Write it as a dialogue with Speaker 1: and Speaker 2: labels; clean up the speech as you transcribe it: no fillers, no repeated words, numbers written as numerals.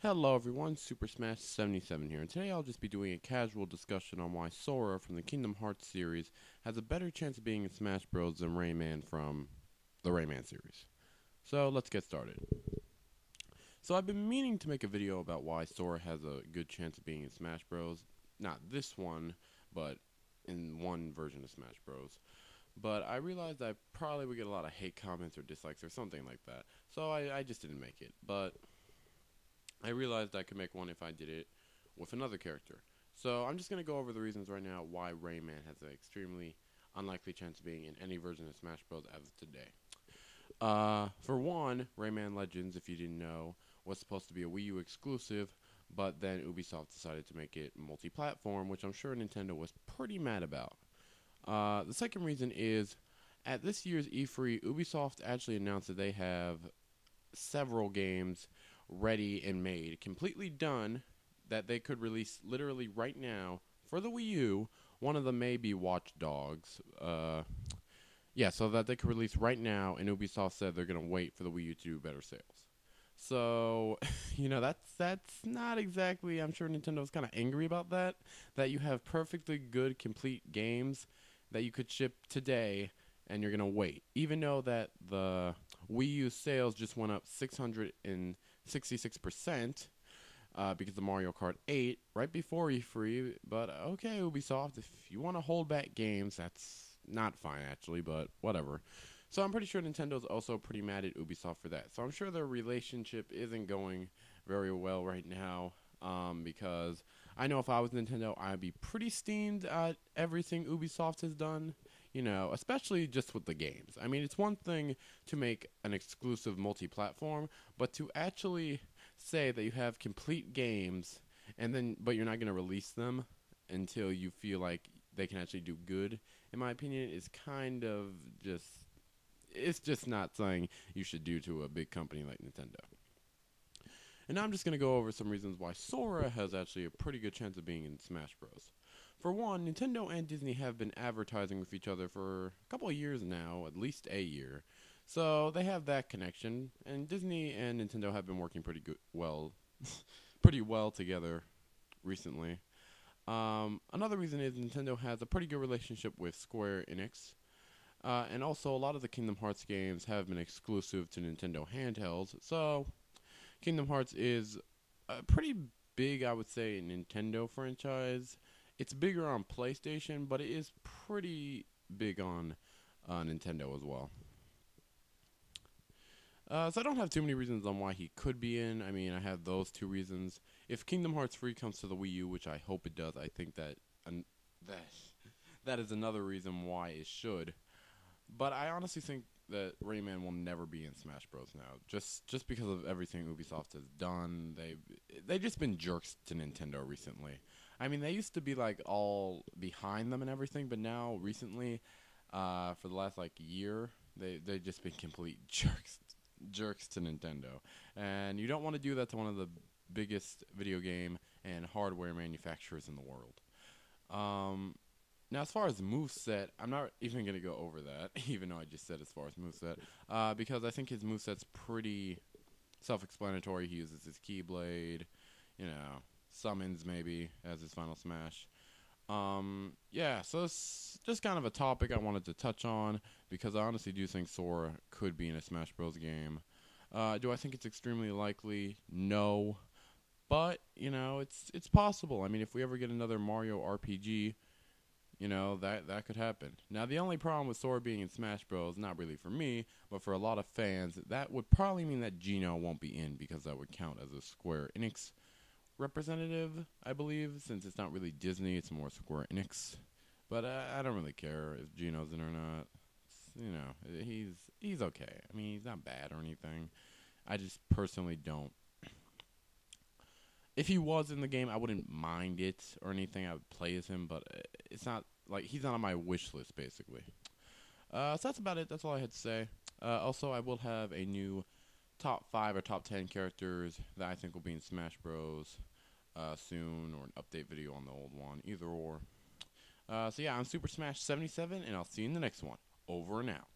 Speaker 1: Hello everyone, Super Smash 77 here, and today I'll just be doing a casual discussion on why Sora from the Kingdom Hearts series has a better chance of being in Smash Bros. Than Rayman from the Rayman series. So let's get started. So I've been meaning to make a video about why Sora has a good chance of being in Smash Bros. Not this one, but in one version of Smash Bros. But I realized I probably would get a lot of hate comments or dislikes or something like that, so I just didn't make it. But I realized I could make one if I did it with another character. So I'm just going to go over the reasons right now why Rayman has an extremely unlikely chance of being in any version of Smash Bros. As of today. For one, Rayman Legends, if you didn't know, was supposed to be a Wii U exclusive, but then Ubisoft decided to make it multi-platform, which I'm sure Nintendo was pretty mad about. The second reason is, at this year's E3, Ubisoft actually announced that they have several games ready and made, completely done, that they could release literally right now for the Wii U. One of them may be Watch Dogs. So that they could release right now, and Ubisoft said they're going to wait for the Wii U to do better sales. So, that's not exactly, I'm sure Nintendo's kind of angry about that you have perfectly good, complete games that you could ship today, and you're going to wait. Even though that the Wii U sales just went up 666%, because of Mario Kart 8 right before E3. But okay, Ubisoft, if you want to hold back games, that's not fine actually, but whatever. So I'm pretty sure Nintendo's also pretty mad at Ubisoft for that. So I'm sure their relationship isn't going very well right now, because I know if I was Nintendo, I'd be pretty steamed at everything Ubisoft has done. Especially just with the games. I mean, it's one thing to make an exclusive multi-platform, but to actually say that you have complete games but you're not going to release them until you feel like they can actually do good, in my opinion, is kind of it's just not something you should do to a big company like Nintendo. And now I'm just going to go over some reasons why Sora has actually a pretty good chance of being in Smash Bros. For one, Nintendo and Disney have been advertising with each other for a couple of years now, at least a year. So they have that connection, and Disney and Nintendo have been working pretty well together recently. Another reason is Nintendo has a pretty good relationship with Square Enix. And also, a lot of the Kingdom Hearts games have been exclusive to Nintendo handhelds. So, Kingdom Hearts is a pretty big, I would say, Nintendo franchise. It's bigger on PlayStation, but it is pretty big on Nintendo as well. So I don't have too many reasons on why he could be in. I mean, I have those two reasons. If Kingdom Hearts 3 comes to the Wii U, which I hope it does, I think that that is another reason why it should. But I honestly think that Rayman will never be in Smash Bros. Now, just because of everything Ubisoft has done. They've just been jerks to Nintendo recently. I mean, they used to be like all behind them and everything, but now recently, for the last year, they've just been complete jerks to Nintendo. And you don't want to do that to one of the biggest video game and hardware manufacturers in the world. Now, as far as moveset, I'm not even going to go over that, even though I just said as far as moveset, because I think his moveset's pretty self-explanatory. He uses his Keyblade, summons maybe as his final smash. So it's just kind of a topic I wanted to touch on, because I honestly do think Sora could be in a Smash Bros. Game. Do I think it's extremely likely? No. But, it's possible. I mean, if we ever get another Mario RPG, that could happen. Now, the only problem with Sora being in Smash Bros., not really for me, but for a lot of fans, that would probably mean that Geno won't be in, because that would count as a Square Enix representative, I believe, since it's not really Disney, it's more Square Enix. But I don't really care if Geno's in or not. He's okay. I mean, he's not bad or anything. I just personally don't. If he was in the game, I wouldn't mind it or anything. I would play as him, but it's not he's not on my wish list, basically. So that's about it. That's all I had to say. Also, I will have a new top 5 or top 10 characters that I think will be in Smash Bros. Soon, or an update video on the old one, either or. So yeah, I'm Super Smash 77, and I'll see you in the next one. Over and out.